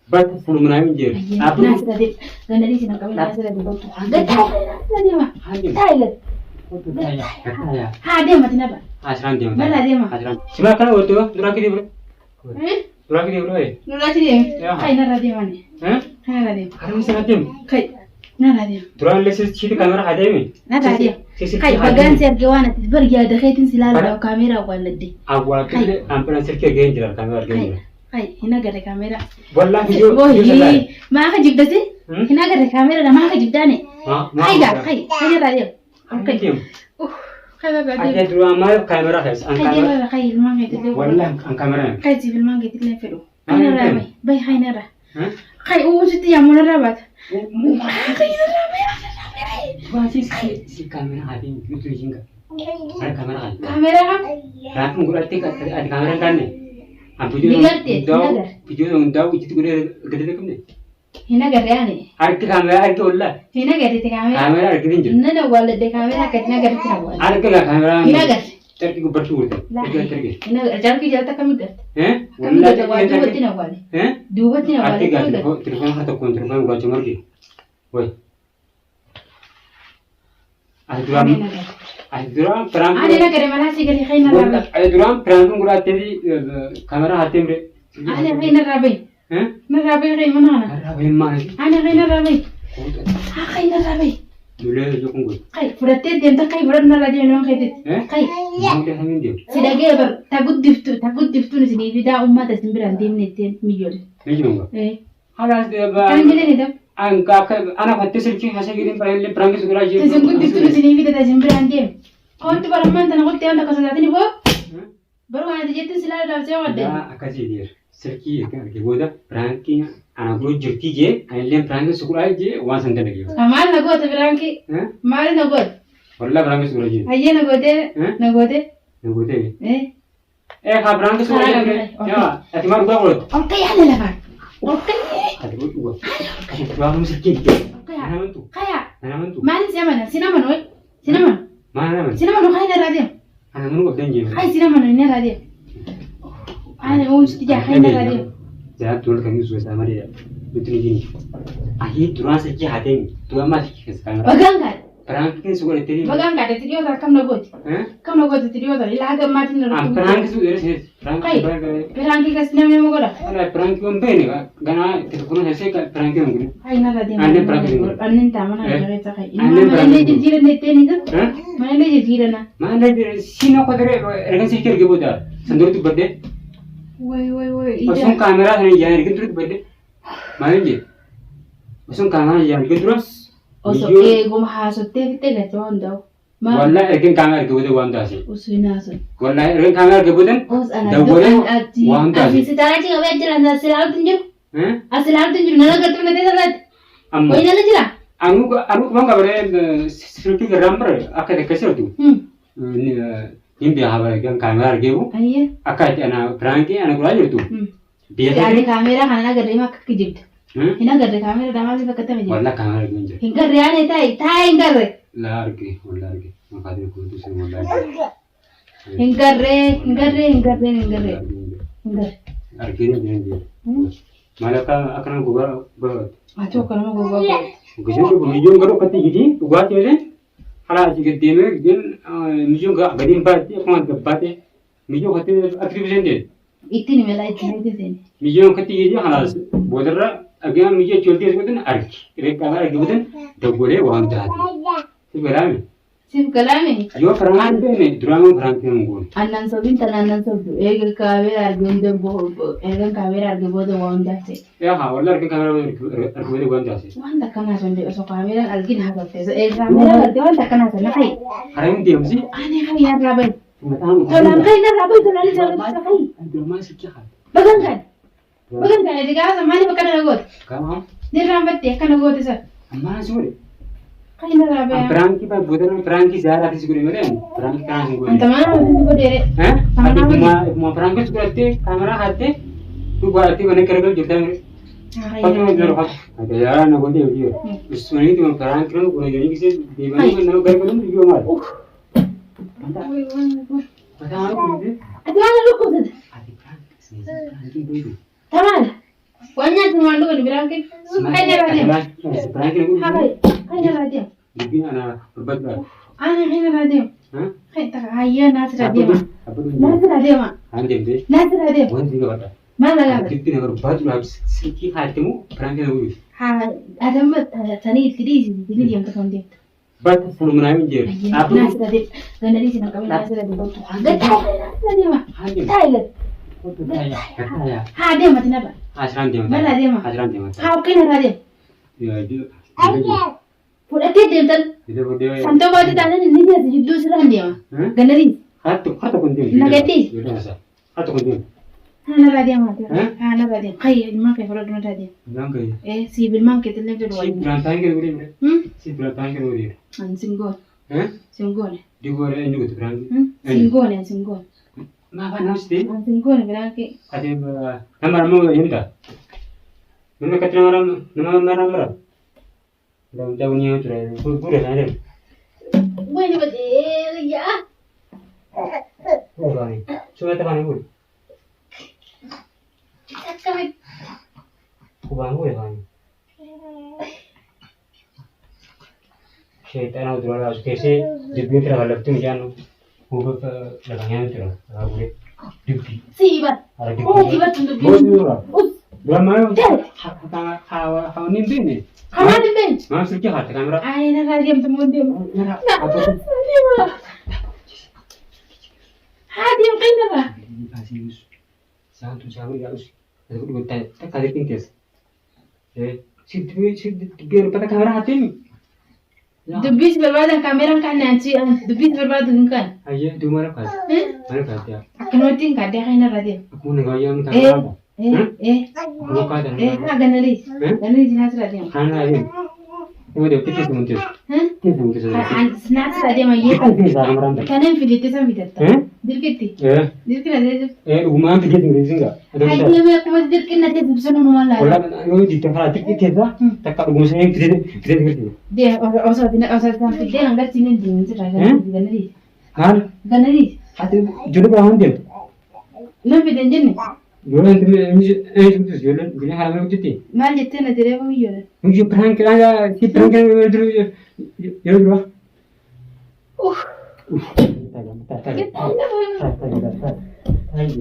But from when I'm here, Aku nasi tadi, ganda di sini kami nasi tadi bau tu. Ganda tadi mah. Thailand. Ha dia mati napa? Asran dia. Mana dia mah? Asran. Siapa kan waktu nuraki dia bro? Nuraki dia bro. Nuraki dia. Kai nara dia mana? Kai nara dia. Harus siapa dia? Kai nara dia. Turan lepas itu kamera ada ni. Nara dia. Kai bagan sergawana tisbergi ada kaitin silala kamera waladi. Awal tu ampun serki genjil kamera genjil. Hai, hina gada kamera. Wallah video Boy, ma ka jibda sih? Hina gada kamera da ma ka jibda ne. Hai ga, kai radio. Kai. Kai ga gada. Ada dua mal kamera has. Kamera kai ilman ga tide. Wallah an kamera. Kai jibil man ga tide fedo. Hina ra bai, bai hai na ra. Kai o siti ya mun rabat. Kai na ra bai. Wah si kamera ada itu jinga. Ada kamera ada. Kamera kan? Rampung gula tiga ada kamera kan ni. Video undau itu gede kemana? Hina gada ne. Arki kamera arki ulla. Hina gada te kamera. Kamera arki ninja. Nana wala de kamera katina gada tina wala. Arki la kamera. Hina gada. Terki ko bertu urte. Terki. Hina jarki jalta kami gada. Kami gada wala dua tina wala. Dua tina wala. Arki gada. Telepon harta kontrol gua cuma lagi. Woi. Aduram perang. Ada nak kerja mana sih kerja kain nara. Aduram perang gula tadi kamera hati mre. Ada kain nara. Nara kain mana? Nara mana? Ada kain nara. Kain nara. Dulu je kunggu. Kain berarti dia tak kain berat nara dia orang kain. Kain. Mungkin hamil dia. Sedangkan ber takut diftu ni sini vida umat sembilan tim ni tim miliar. Miliar. Halas dia. Kan jadi ni dah. Anak hati serci hasil gini perang segera je. Takut diftu ni sini vida sembilan tim. Kau tu baru mana nak kau tiada nak kasih tadi ni bo? Baru ada jadi sila dah siapa ada? Ya, akasi dia. Serki kan, kita perang ki anak guru jurti je, ayam perang segera je, wan santai lagi. Amal nak buat perang ki? Mal nak buat? Wallah perang segera je. Ayah nak buat deh? Nak buat deh? Nak buat deh. Kau perang segera je. Ya, atimar gua boleh. Okay, ada lah pak. Okay. Ada gua. Kau perang serki. Mana mantu? Kaya. Mana mantu? Mana siapa mana? Sinaman oi. Sinaman. Mana mana? Sinaman oi kain radio. Anak mana gua dengi. Hai sinaman oi ni radio. Ane uns tidak kain radio. Jangan tuh kami sudah sama dia. Betul ini. Ahi turun serki hati. Tuan masih sekarang. Bagang kan? Perang kita segera teri. Bagang kan? Teri orang kam nak buat. Kam nak buat teri orang. Ilah agak mati nak. Perang kita segera sih. Perang kita sinam yang mana? Ada perang kita umpe ni. Karena teleponan hasil perang kita mungkin. Hai nak radio. Ane perang kita. Ane taman ada kita kai. Mana lagi jiran nete ni tu? Mana lagi jiran na? Mana lagi sino kau tere. Ergan sikir ke boda. Sandur tu berde. Woi. Usung kamera ni jangan ergan terus berde. Mana je? Usung kamera jangan ergan terus. Osok gum hasut te gak tuan dah. Wallah ergan kamera ke boda wanda sih. Usuna asun. Wallah ergan kamera ke boda. Dah boda wanda. Abi secara cik awak jalan selalu tunjuk. Selalu tunjuk. Nala kerja nanti terlihat. Kau nala jalan. Anu bangga berde seperti geramper. Akak dekesel tu. Ini biar apa yang kamera ke bu? Ayah. Akak itu anak perang ke anak gula tu. Biar ada kamera kan anak kerja mak kejut. Hina kerja kamera dah masih pakai tempat. Wallah kamera ke. Hingga rian itu tay hingga re. Large, wallah large. Makanya aku tu semua large. Hingga re. Large ni dia. Malaka akan gua ber. Macam kalau mau gua. Gua tu mijung garu kati gini, gua tu je. Hala jika deme, gen mijung gak gadim parti, aku mah parti. Mijung kati aktifkan dia. Itu ni melai itu ni. Mijung kati gini hala. Bodara agian mijung cuci sesuatu ni arki. Mereka kamera gitu dah boleh waham dah. Siapa Sip kalame. Yo perang ni, drama perang ni mungkin. Anan sobin tanan sob. Ega kamera argende bo. Ega kamera argende bo wanda se. Ya ha, wallah ke kamera argende wanda se. Wanda kana sonde so kamera argin ha bote. So ega kamera argende wanda kana sonde kai. Harim dia mesti. Ane kai ya rabai. So lam kai na rabai so lali jalan sa kai. Drama sikit ha. Bagan kan. Edi ka sa mani bakana nagot. Kamu? Ni rambat te kana got sa. Amma suri. Kaina rabe. Perangki pak bukan perangki jarak di sekolah mana? Perangki perangki gue. Anta mana nanti gue dere. Hah? Sama Hati nama cuma perangki sekolah hati kamera hati. Tu gua hati mana kerja kita. Pati mau jual hati. Ada ya, nak boleh dia. Sebenarnya tu perangki kan guna jadi kisah di mana kan nak kerja kan juga mal. Ada apa ni? Ati mana lu kau tu? Hati perangki itu. Taman. Banyak cuma lu kan bilang kan. Kaina rabe. Perangki itu. Hai. Kaina rabe. Jadi anak berbat. Ana kaina rabe. Hah? Kain tak ayah nas rabe ma. Apa tu? Nas rabe ma. Anjing deh. Nas rabe. Bukan juga ada. Mana kan? Jadi nak berbat lu habis sedikit hati mu perangki itu. Ha, ada mat tani tiri ini dia untuk kau dia. Bat selalu menaik je. Apa Nas rabe. Gana di sini kami nas rabe. Gana rabe ma. Anjing. Thailand. Itu saya. Ha dia mati napa? Asran dia. Mana dia mah? Asran dia. Ha kaina rabe. Ya dia. Pura ke dia tan. Dia dia. Santo baju tanah ni dia tu dusran dia mah. Gana di. Hatu kunting. Nagati. Dia masa. Hatu kunting. Hana rabe ma. Ha na rabe. Kai ma kai pura dun rabe. Jangan kaya. Si bil ma ke tele jod Si wali. berantai ke boleh. Si berantai ke boleh. An singgo. Eh? Singgo ne. Dia gua ada ini tu berantai. Singgo ne singgo. Apa nasi deh? An singgo ne bilang ke. Ada nama nama ini dah. Mana kata nama. Dalam tahunnya tu ada. Guru ada. Wani bade ya. Oh bani. Cuma tak bani guru. Kami Kubang guru bani. Saya tak nak jual lah. Kesi jadi terlalu tu macam guru laganya tu lah. Guru duty. sibat. Ada Oh, sibat untuk Bos ni lah. Us. Berapa? Dah. Hawa ni ni. Kamu di ben. Masuk je hati kamera. Ay, nakadiam temu dia. Apa tu? Dia. Hadiam kain apa? Asyus. Jangan tu jangan harus. Aku dulu tak kali tingkes. Si biar pada kamera hati ni. Dubis berbada kamera kan nanti. Dubis berbada kan. Ayah tu mana kan? Mana kan dia? Akan nanti kan dia kain apa dia? Aku nak ayam kamera. Aku kata. Ganari. Ganari jelas dia. Kana ayam. Ini dia kita tu mungkin. Kita mungkin saja. Snacks tadi mah ye. Kita sama orang. Kanan video tu sama video. Dirkiti. Dirkiti ada. Rumah kita tinggal di sini enggak? Hai dia mah aku dirkiti nanti tu sana normal lah. Orang itu di tempat kita tak kalau rumah saya kita. Dia osah sampai dia angkat sini di mana ganari. Kan? Ganari. Hati jodoh berapa dia? Nampi denjen ni. Jualan tu itu jualan bila hal macam tu. Mal jette na tere ko yore. Mungkin perang kerana si perang kerana itu jual berapa? Nanti.